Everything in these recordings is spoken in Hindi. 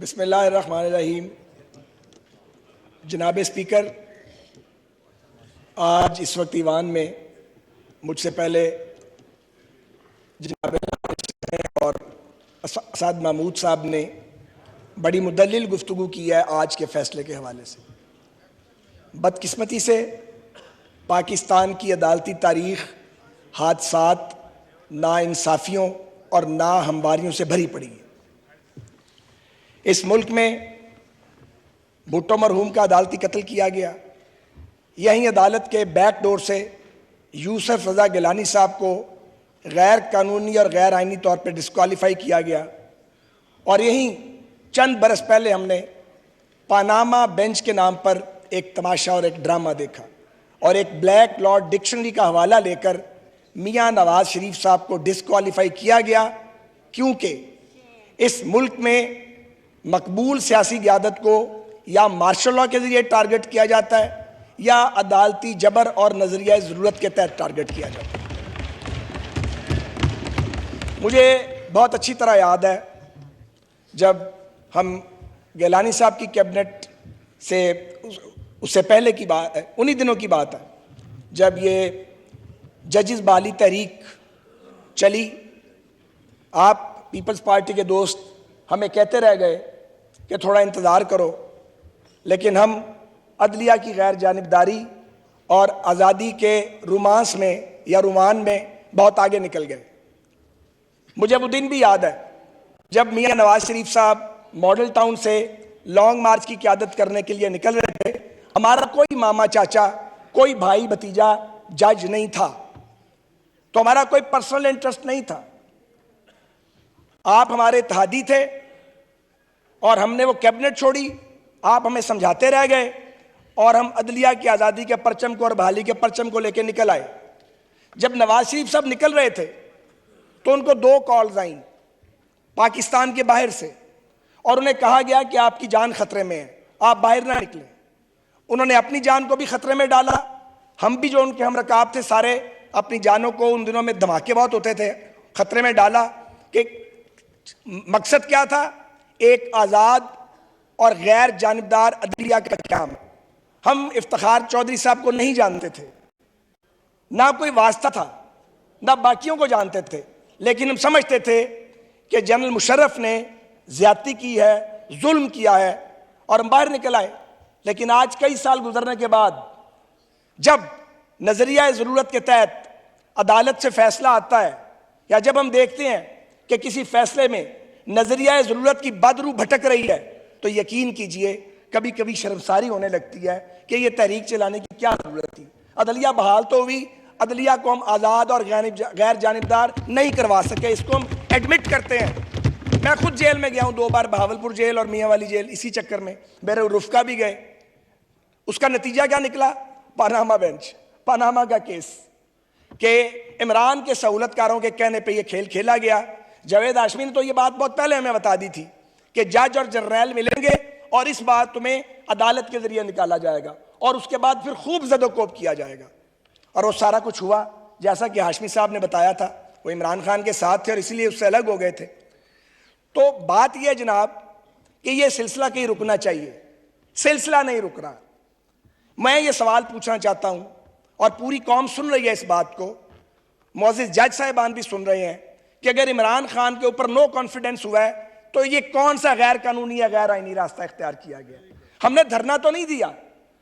बिस्मिल्लाहिर्रहमानिर्रहीम। जनाब स्पीकर, आज इस वक्त ईवान में मुझसे पहले जनाब और असाद महमूद साहब ने बड़ी मुदल्लिल गुफ्तगू की है आज के फैसले के हवाले से। बदकिस्मती से पाकिस्तान की अदालती तारीख हादसात, नाइंसाफ़ियों और नाहमवारियों से भरी पड़ी है। इस मुल्क में भुट्टो मरहूम का अदालती कत्ल किया गया। यहीं अदालत के बैक डोर से यूसुफ रज़ा गिलानी साहब को गैर कानूनी और गैर आइनी तौर पर डिस्क्वालीफाई किया गया। और यहीं चंद बरस पहले हमने पानामा बेंच के नाम पर एक तमाशा और एक ड्रामा देखा और एक ब्लैक लॉ डिक्शनरी का हवाला लेकर मियां नवाज शरीफ साहब को डिस्क्वालीफाई किया गया, क्योंकि इस मुल्क में मकबूल सियासी क़यादत को या मार्शल लॉ के ज़रिए टारगेट किया जाता है या अदालती जबर और नज़रिया ज़रूरत के तहत टारगेट किया जाता है। मुझे बहुत अच्छी तरह याद है जब हम गिलानी साहब की कैबिनेट से उससे पहले की बात है, उन्हीं दिनों की बात है जब ये जजिस बाली तहरीक चली। आप पीपल्स पार्टी के दोस्त हमें कहते रह गए कि थोड़ा इंतज़ार करो, लेकिन हम अदलिया की गैर जानिबदारी और आज़ादी के रोमांस में या रुमान में बहुत आगे निकल गए। मुझे वो दिन भी याद है जब मियां नवाज शरीफ साहब मॉडल टाउन से लॉन्ग मार्च की क़यादत करने के लिए निकल रहे थे। हमारा कोई मामा चाचा, कोई भाई भतीजा जज नहीं था, तो हमारा कोई पर्सनल इंटरेस्ट नहीं था। आप हमारे इत्तेहादी थे और हमने वो कैबिनेट छोड़ी। आप हमें समझाते रह गए और हम अदलिया की आज़ादी के परचम को और बहाली के परचम को लेकर निकल आए। जब नवाज शरीफ साहब निकल रहे थे तो उनको 2 कॉल्स आईं पाकिस्तान के बाहर से और उन्हें कहा गया कि आपकी जान खतरे में है, आप बाहर ना निकलें। उन्होंने अपनी जान को भी खतरे में डाला। हम भी जो उनके हम रकाब थे सारे अपनी जानों को, उन दिनों में धमाके बहुत होते थे, खतरे में डाला। कि मकसद क्या था? एक आज़ाद और गैर जानिबदार अदलिया का क़याम। हम इफ्तिखार चौधरी साहब को नहीं जानते थे, ना कोई वास्ता था, ना बाकियों को जानते थे, लेकिन हम समझते थे कि जनरल मुशर्रफ ने ज़्यादती की है, जुल्म किया है, और हम बाहर निकल आए। लेकिन आज कई साल गुजरने के बाद जब नज़रिया ज़रूरत के तहत अदालत से फैसला आता है या जब हम देखते हैं कि किसी फैसले में नज़रिया ज़रूरत की बदरू भटक रही है, तो यकीन कीजिए कभी कभी शर्मसारी होने लगती है कि ये तहरीक चलाने की क्या ज़रूरत थी। अदलिया बहाल तो हुई, अदलिया को हम आज़ाद और गैर जानिबदार नहीं करवा सके, इसको हम एडमिट करते हैं। मैं खुद जेल में गया हूँ 2 बार, बहावलपुर जेल और मियाँ वाली जेल, इसी चक्कर में। मेरे रुफ़का भी गए। उसका नतीजा क्या निकला? पानामा बेंच, पानामा का केस कि इमरान के सहूलतकारों के कहने पे ये खेल खेला गया। जावेद हाशमी ने तो ये बात बहुत पहले हमें बता दी थी कि जज और जर्नैल मिलेंगे और इस बात तुम्हें अदालत के जरिए निकाला जाएगा और उसके बाद फिर खूब ज़दोकोब किया जाएगा। और वो सारा कुछ हुआ जैसा कि हाशमी साहब ने बताया था। वो इमरान खान के साथ थे और इसीलिए उससे अलग हो गए थे। तो बात यह जनाब कि ये सिलसिला कहीं रुकना चाहिए, सिलसिला नहीं रुक रहा। मैं ये सवाल पूछना चाहता हूं और पूरी कौम सुन रही है इस बात को, मुअज़्ज़िज़ जज साहिबान भी सुन रहे हैं कि अगर इमरान खान के ऊपर नो कॉन्फिडेंस हुआ है तो ये कौन सा गैर कानूनी या गैर आईनी रास्ता इख्तियार किया गया? हमने धरना तो नहीं दिया,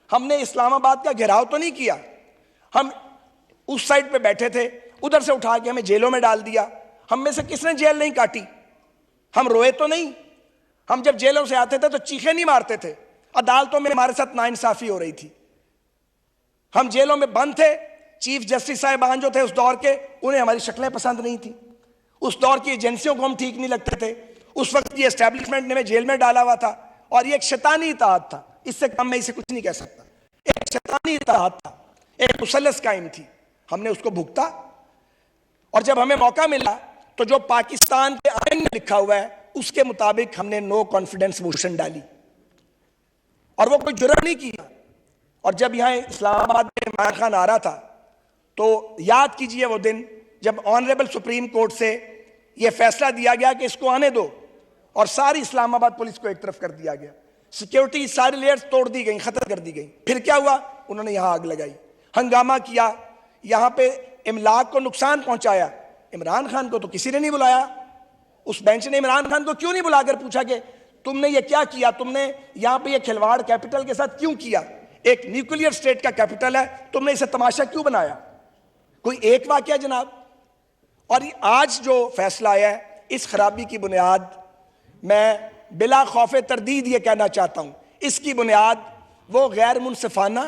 हमने इस्लामाबाद का घेराव तो नहीं किया, हम उस साइड पे बैठे थे, उधर से उठा के हमें जेलों में डाल दिया। हम में से किसने जेल नहीं काटी? हम रोए तो नहीं? हम जब जेलों से आते थे तो चीखे नहीं मारते थे? अदालतों में हमारे साथ नाइंसाफी हो रही थी, हम जेलों में बंद थे। चीफ जस्टिस साहिबान जो थे उस दौर के, उन्हें हमारी शक्लें पसंद नहीं थी, उस दौर की एजेंसियों को हम ठीक नहीं लगते थे, उस वक्त की एस्टेब्लिशमेंट ने हमें जेल में डाला हुआ था और ये एक शैतानी इताअत था। इससे कम मैं इसे कुछ नहीं कह सकता। एक शैतानी इताअत था, एक मुसल्लस कायम थी, हमने उसको भुगता। और जब हमें मौका मिला तो जो पाकिस्तान के आईन में लिखा हुआ है उसके मुताबिक हमने नो कॉन्फिडेंस मोशन डाली और वो कोई जुर्म नहीं किया। और जब यहाँ इस्लामाबाद में इमरान खान आ रहा था तो याद कीजिए वो दिन जब ऑनरेबल सुप्रीम कोर्ट से ये फैसला दिया गया कि इसको आने दो और सारी इस्लामाबाद पुलिस को एक तरफ कर दिया गया, सिक्योरिटी सारी लेयर्स तोड़ दी गई, खत्म कर दी गई। फिर क्या हुआ, उन्होंने यहां आग लगाई, हंगामा किया, यहां पे इमलाक को नुकसान पहुंचाया। इमरान खान को तो किसी ने नहीं बुलाया, उस बेंच ने इमरान खान को क्यों नहीं बुलाकर पूछा कि तुमने ये क्या किया, तुमने यहां पे ये खिलवाड़ कैपिटल के साथ क्यों किया, एक न्यूक्लियर स्टेट का कैपिटल है, तुमने इसे तमाशा क्यों बनाया? कोई एक वाकया जनाब। और आज जो फैसला आया है, इस खराबी की बुनियाद मैं बिला खौफे तरदीद ये कहना चाहता हूं, इसकी बुनियाद वो गैर मुनसिफाना,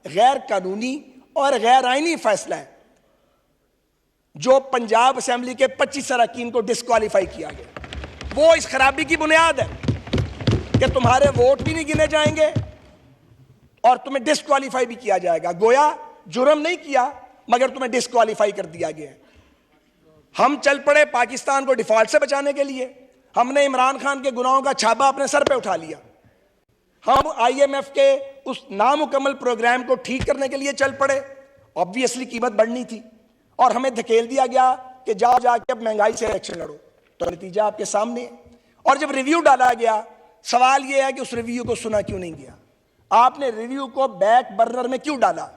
गैर कानूनी और गैर आईनी फैसला है जो पंजाब असेंबली के 25 अरकान को डिस्क्वालीफाई किया गया। वो इस खराबी की बुनियाद है कि तुम्हारे वोट भी नहीं गिने जाएंगे और तुम्हें डिस्क्वालीफाई भी किया जाएगा। गोया जुर्म नहीं किया मगर तुम्हें डिस्क्वालीफाई कर दिया गया। हम चल पड़े पाकिस्तान को डिफॉल्ट से बचाने के लिए, हमने इमरान खान के गुनाहों का छाबा अपने सर पे उठा लिया। हम IMF के उस नामुकम्मल प्रोग्राम को ठीक करने के लिए चल पड़े, ऑब्वियसली कीमत बढ़नी थी और हमें धकेल दिया गया कि जाओ जाके अब महंगाई से इलेक्शन लड़ो। तो नतीजा आपके सामने है। और जब रिव्यू डाला गया, सवाल यह है कि उस रिव्यू को सुना क्यों नहीं गया? आपने रिव्यू को बैक बर्नर में क्यों डाला?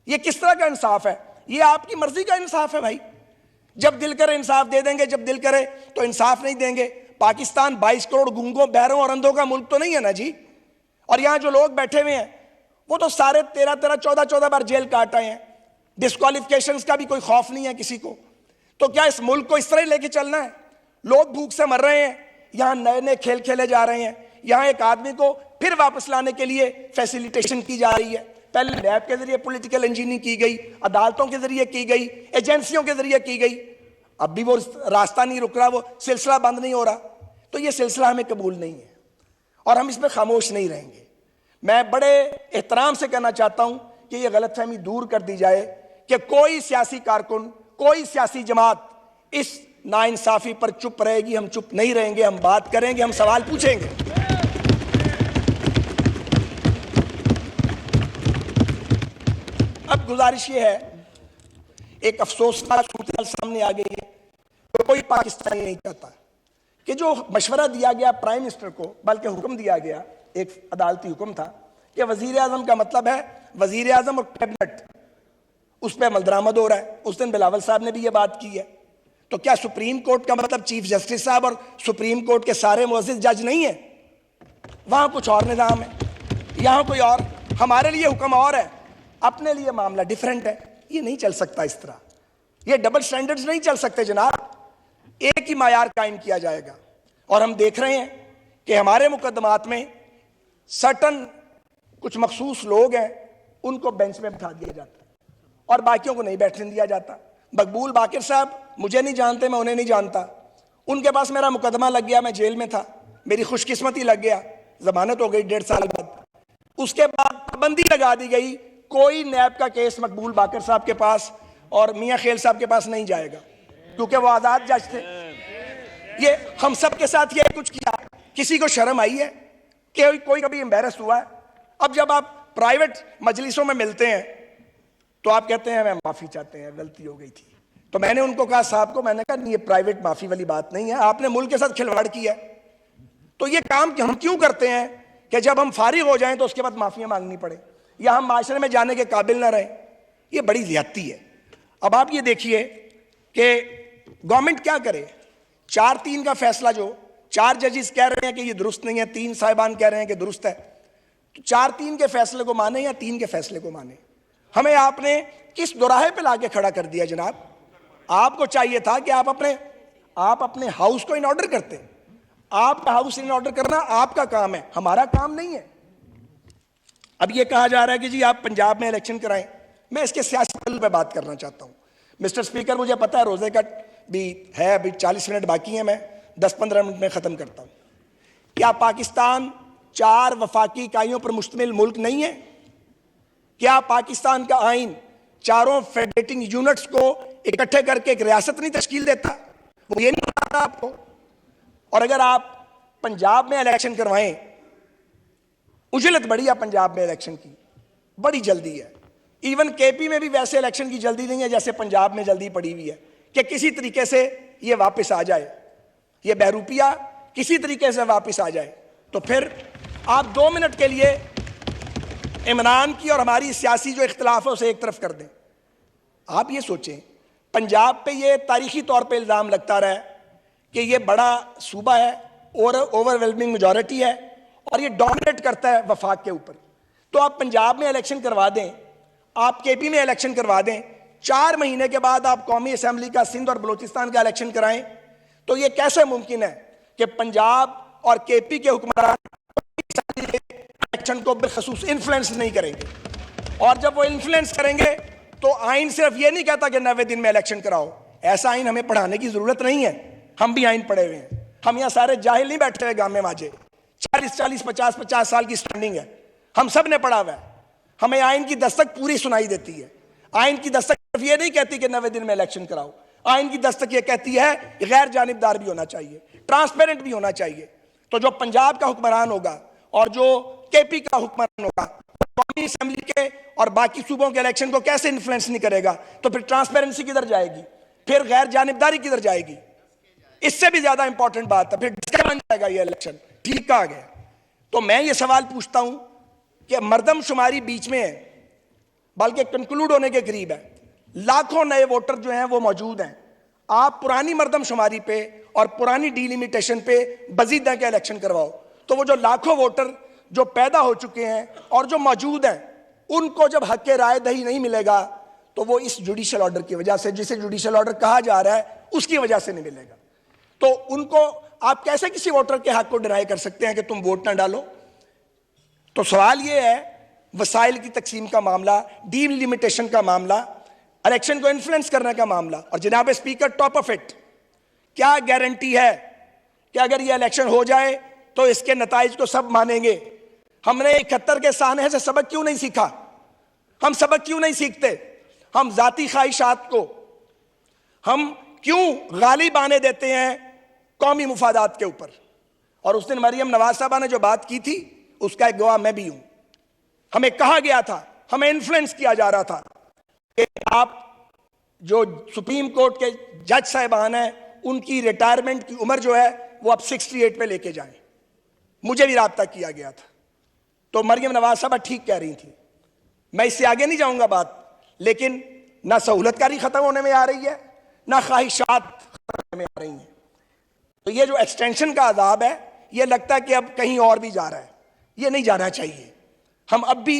यह किस तरह का इंसाफ है? यह आपकी मर्जी का इंसाफ है भाई। जब दिल करे इंसाफ दे देंगे, जब दिल करे तो इंसाफ नहीं देंगे। पाकिस्तान 22 करोड़ गूंगों, बहरों और अंधों का मुल्क तो नहीं है ना जी। और यहां जो लोग बैठे हुए हैं वो तो सारे 13-14 बार जेल काट आए हैं। डिस्क्वालिफिकेशन का भी कोई खौफ नहीं है किसी को। तो क्या इस मुल्क को इस तरह लेके चलना है? लोग भूख से मर रहे हैं, यहां नए नए खेल खेले जा रहे हैं। यहां एक आदमी को फिर वापस लाने के लिए फैसिलिटेशन की जा रही है। पहले लैब के जरिए पॉलिटिकल इंजीनियरिंग की गई, अदालतों के जरिए की गई, एजेंसियों के जरिए की गई। अब भी वो रास्ता नहीं रुक रहा, वो सिलसिला बंद नहीं हो रहा। तो ये सिलसिला हमें कबूल नहीं है और हम इसमें खामोश नहीं रहेंगे। मैं बड़े एहतराम से कहना चाहता हूं कि यह गलतफहमी दूर कर दी जाए कि कोई सियासी कारकुन, कोई सियासी जमात इस नाइंसाफी पर चुप रहेगी। हम चुप नहीं रहेंगे, हम बात करेंगे, हम सवाल पूछेंगे। अब गुजारिश ये है, एक अफसोसनाक सूरत सामने आ गई है, तो कोई पाकिस्तानी नहीं चाहता कि जो मशवरा दिया गया प्राइम मिनिस्टर को, बल्कि हुक्म दिया गया, एक अदालती हुक्म था कि वजीर आजम का मतलब है वजीर आजम और कैबिनेट, उस पर अमल दरामद हो रहा है। उस दिन बिलावल साहब ने भी ये बात की है। तो क्या सुप्रीम कोर्ट का मतलब चीफ जस्टिस साहब और सुप्रीम कोर्ट के सारे मुअज़्ज़िज़ जज नहीं है? वहां कुछ और निज़ाम है, यहां कोई और। हमारे लिए हुक्म और है, अपने लिए मामला डिफरेंट है। ये नहीं चल सकता इस तरह, ये डबल स्टैंडर्ड्स नहीं चल सकते जनाब। एक ही मायार कायम किया जाएगा। और हम देख रहे हैं कि हमारे मुकदमात में सर्टन कुछ मखसूस लोग हैं, उनको बेंच में बिठा दिया जाता है और बाकियों को नहीं बैठने दिया जाता। मकबूल बाकिर साहब मुझे नहीं जानते, मैं उन्हें नहीं जानता। उनके पास मेरा मुकदमा लग गया, मैं जेल में था, मेरी खुशकिस्मती लग गया, जमानत हो गई 1.5 साल बाद। उसके बाद पाबंदी लगा दी गई, कोई नैब का केस मकबूल बाकिर साहब के पास और मियां खेल साहब के पास नहीं जाएगा क्योंकि वो आजाद जज थे। ये हम सब के साथ ये कुछ किया, किसी को शर्म आई है कि कोई कभी एम्बैरस हुआ है? अब जब आप प्राइवेट मजलिसों में मिलते हैं तो आप कहते हैं मैं माफी चाहते हैं, गलती हो गई थी। तो मैंने उनको कहा, साहब को मैंने कहा ये प्राइवेट माफी वाली बात नहीं है, आपने मुल्क के साथ खिलवाड़ किया है। तो ये काम हम क्यों करते हैं कि जब हम फारिग हो जाएं तो उसके बाद माफिया मांगनी पड़े या हम माशरे में जाने के काबिल ना रहें? ये बड़ी ज्यादती है। अब आप ये देखिए कि गवर्नमेंट क्या करे। 4-3 का फैसला, जो 4 जजेस कह रहे हैं कि ये दुरुस्त नहीं है, 3 साहिबान कह रहे हैं कि दुरुस्त है, तो 4-3 के फैसले को माने या 3 के फैसले को माने? हमें आपने किस दोराहे पे लाके खड़ा कर दिया जनाब? आपको चाहिए था कि आप अपने हाउस को इन ऑर्डर करते। आपका हाउस इन ऑर्डर करना आपका काम है, हमारा काम नहीं है। अब ये कहा जा रहा है कि जी आप पंजाब में इलेक्शन कराएं। मैं इसके सियासी पहलू पे बात करना चाहता हूं। मिस्टर स्पीकर, मुझे पता है रोजे का भी है, अभी 40 मिनट बाकी है, मैं 10-15 मिनट में खत्म करता हूं। क्या पाकिस्तान 4 वफाकी इकाइयों पर मुश्तमिल मुल्क नहीं है? क्या पाकिस्तान का आइन 4 फेडरेटिंग यूनिट्स को इकट्ठे करके एक रियासत नहीं तश्कील देता? वो ये नहीं पता आपको? और अगर आप पंजाब में इलेक्शन करवाएं, उजलत बड़ी है पंजाब में इलेक्शन की, बड़ी जल्दी है। इवन केपी में भी वैसे इलेक्शन की जल्दी नहीं है जैसे पंजाब में जल्दी पड़ी हुई है कि किसी तरीके से ये वापस आ जाए। ये बहरूपिया किसी तरीके से वापस आ जाए, तो फिर आप 2 मिनट के लिए इमरान की और हमारी सियासी जो इख्तिलाफ है उसे एक तरफ कर दें। आप ये सोचें, पंजाब पे ये तारीखी तौर पे इल्ज़ाम लगता रहा है कि ये बड़ा सूबा है और ओवरवेलमिंग मेजॉरिटी है और ये डोमिनेट करता है वफाक के ऊपर। तो आप पंजाब में इलेक्शन करवा दें, आप केपी में इलेक्शन करवा दें, 4 महीने के बाद आप कौमी असम्बली का सिंध और बलूचिस्तान का इलेक्शन कराएं, तो ये कैसे मुमकिन है कि पंजाब और केपी के हुक्मरान इलेक्शन को बिलखसूस इन्फ्लुएंस नहीं करेंगे? और जब वो इन्फ्लुएंस करेंगे तो आइन सिर्फ ये नहीं कहता कि 90 दिन में इलेक्शन कराओ। ऐसा आइन हमें पढ़ाने की जरूरत नहीं है, हम भी आइन पढ़े हुए हैं। हम यहाँ सारे जाहिल नहीं बैठे हुए गामे माजे, 40-40, 50-50 साल की स्टैंडिंग है, हम सब ने पढ़ा हुआ है। हमें आइन की दस्तक पूरी सुनाई देती है। आइन की दस्तक सिर्फ ये नहीं कहती कि 90 दिन में इलेक्शन कराओ, आइन की दस्तक ये कहती है कि गैर जानिबदार भी होना चाहिए, ट्रांसपेरेंट भी होना चाहिए। तो जो पंजाब का हुक्मरान होगा और जो केपी का हुक्मरान होगा, कौमी असेंबली के और बाकी सूबों के इलेक्शन को कैसे इन्फ्लुएंस नहीं करेगा, तो फिर ट्रांसपेरेंसी किधर जाएगी, फिर गैर जानिबदारी किधर जाएगी? इससे भी ज्यादा इंपॉर्टेंट बात है, फिर किसका बन जाएगा ये इलेक्शन? ठीक कहा गया। तो मैं ये सवाल पूछता हूं कि मर्दमशुमारी बीच में है, बल्कि कंक्लूड होने के करीब है, लाखों नए वोटर जो हैं वो मौजूद हैं। आप पुरानी मर्दमशुमारी पे और पुरानी डिलिमिटेशन पे बजीदा के इलेक्शन करवाओ, तो वो जो लाखों वोटर जो पैदा हो चुके हैं और जो मौजूद हैं, उनको जब हक के राय दही नहीं मिलेगा, तो वो इस जुडिशियल ऑर्डर की वजह से, जिसे जुडिशियल ऑर्डर कहा जा रहा है, उसकी वजह से नहीं मिलेगा। तो उनको आप कैसे किसी वोटर के हक को डिनाई कर सकते हैं कि तुम वोट ना डालो? तो सवाल ये है, वसाइल की तकसीम का मामला, डिलिमिटेशन का मामला, इलेक्शन को इन्फ्लुएंस करने का मामला, और जनाब स्पीकर टॉप ऑफ इट, क्या गारंटी है कि अगर ये इलेक्शन हो जाए तो इसके नताइज को सब मानेंगे? हमने 71 के सानहे से सबक क्यों नहीं सीखा? हम सबक क्यों नहीं सीखते? हम जाती ख्वाहिशात को हम क्यों गालिब आने देते हैं कौमी मुफादात के ऊपर? और उस दिन मरियम नवाज साहबा ने जो बात की थी, उसका एक गवाह मैं भी हूं। हमें कहा गया था, हमें इन्फ्लुएंस किया जा रहा था कि आप जो सुप्रीम कोर्ट के जज साहिबान हैं, उनकी रिटायरमेंट की उम्र जो है वो अब 68 पे लेके जाएं। मुझे भी राब्ता किया गया था। तो मरियम नवाज साहबा ठीक कह रही थी। मैं इससे आगे नहीं जाऊंगा बात, लेकिन ना सहूलतकारी खत्म होने में आ रही है, ना ख्वाहिशात खत्म होने में आ रही हैं। तो ये जो एक्सटेंशन का अजाब है, ये लगता है कि अब कहीं और भी जा रहा है। ये नहीं जाना चाहिए। हम अब भी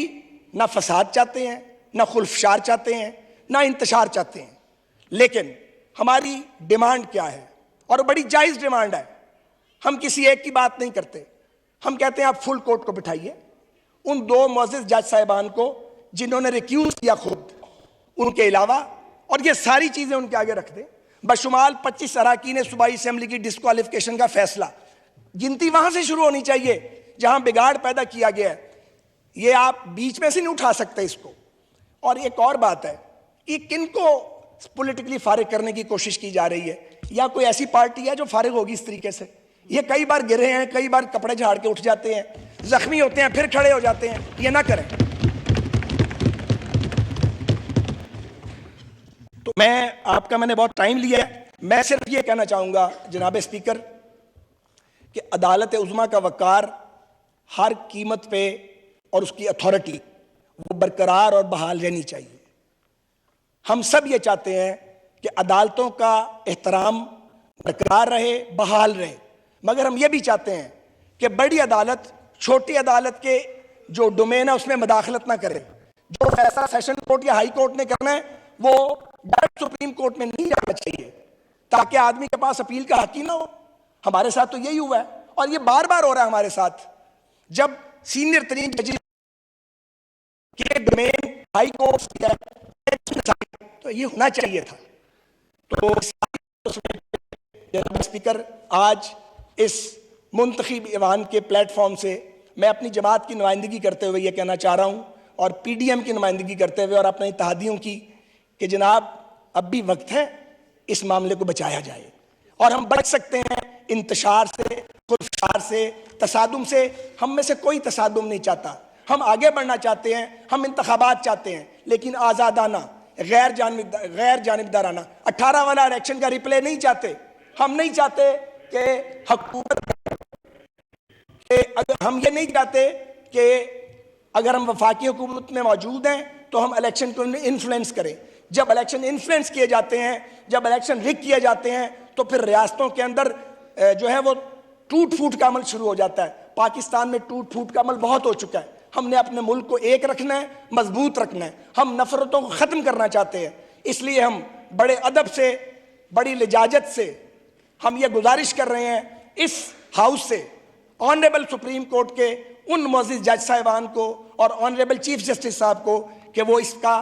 ना फसाद चाहते हैं, ना खुल्फशार चाहते हैं, ना इंतशार चाहते हैं। लेकिन हमारी डिमांड क्या है? और बड़ी जायज़ डिमांड है। हम किसी एक की बात नहीं करते। हम कहते हैं आप फुल कोर्ट को बिठाइए, उन 2 मुअज़्ज़िज़ जज साहिबान को जिन्होंने रिक्यूज किया खुद, उनके अलावा, और ये सारी चीज़ें उनके आगे रख दें। बशुमाल 25 अराकीन सूबाई असेंबली की डिस्क्वालिफिकेशन का फैसला, गिनती वहां से शुरू होनी चाहिए जहां बिगाड़ पैदा किया गया है। ये आप बीच में से नहीं उठा सकते इसको। और एक और बात है कि किनको पॉलिटिकली फारिग करने की कोशिश की जा रही है, या कोई ऐसी पार्टी है जो फारिग होगी इस तरीके से? ये कई बार गिरे हैं, कई बार कपड़े झाड़ के उठ जाते हैं, जख्मी होते हैं, फिर खड़े हो जाते हैं। ये ना करें। तो मैंने बहुत टाइम लिया है। मैं सिर्फ ये कहना चाहूंगा जनाब स्पीकर कि अदालत उज़्मा का वक़ार हर कीमत पे और उसकी अथॉरिटी वो बरकरार और बहाल रहनी चाहिए। हम सब ये चाहते हैं कि अदालतों का एहतराम बरकरार रहे, बहाल रहे, मगर हम ये भी चाहते हैं कि बड़ी अदालत छोटी अदालत के जो डोमेन है उसमें मदाखलत ना करे। जो फैसला सेशन कोर्ट या हाई कोर्ट ने करना है वो डायरेक्ट सुप्रीम कोर्ट में नहीं जाना चाहिए, ताकि आदमी के पास अपील का हक ही ना हो। हमारे साथ तो यही हुआ है और ये बार बार हो रहा है हमारे साथ। जब सीनियर तरीन जज के डोमेन हाई कोर्ट तो ये होना चाहिए था। तो स्पीकर, आज इस मुंतखब ईवान के प्लेटफॉर्म से मैं अपनी जमात की नुमाइंदगी करते हुए ये कहना चाह रहा हूँ, और पीडीएम की नुमाइंदगी करते हुए और अपने इत्तेहादियों की, कि जनाब अब भी वक्त है इस मामले को बचाया जाए। और हम बच सकते हैं इंतशार से, खुलफशार से, तसादुम से। हम में से कोई तसादुम नहीं चाहता, हम आगे बढ़ना चाहते हैं, हम इंतखाबात चाहते हैं, लेकिन आज़ादाना, गैर जानिबदाराना। 18 वाला इलेक्शन का रिप्ले नहीं चाहते। हम नहीं चाहते कि हुकूमत अगर हम ये नहीं चाहते कि अगर हम वफाकी हुकूमत में मौजूद हैं तो हम इलेक्शन को इन्फ्लुएंस करें। जब इलेक्शन इन्फ्लुएंस किए जाते हैं, जब इलेक्शन रिग किए जाते हैं, तो फिर रियासतों के अंदर जो है वो टूट फूट का अमल शुरू हो जाता है। पाकिस्तान में टूट फूट का अमल बहुत हो चुका है। हमने अपने मुल्क को एक रखना है, मजबूत रखना है। हम नफरतों को ख़त्म करना चाहते हैं। इसलिए हम बड़े अदब से, बड़ी लिजाजत से हम ये गुजारिश कर रहे हैं इस हाउस से, ऑनरेबल सुप्रीम कोर्ट के उन मुअज़्ज़िज़ जज साहिबान को और ऑनरेबल चीफ जस्टिस साहब को कि वो इसका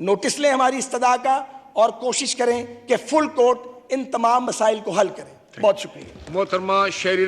नोटिस लें हमारी इस्तदा का और कोशिश करें कि फुल कोर्ट इन तमाम मसाइल को हल करें। बहुत शुक्रिया। मोहतरमा शहरी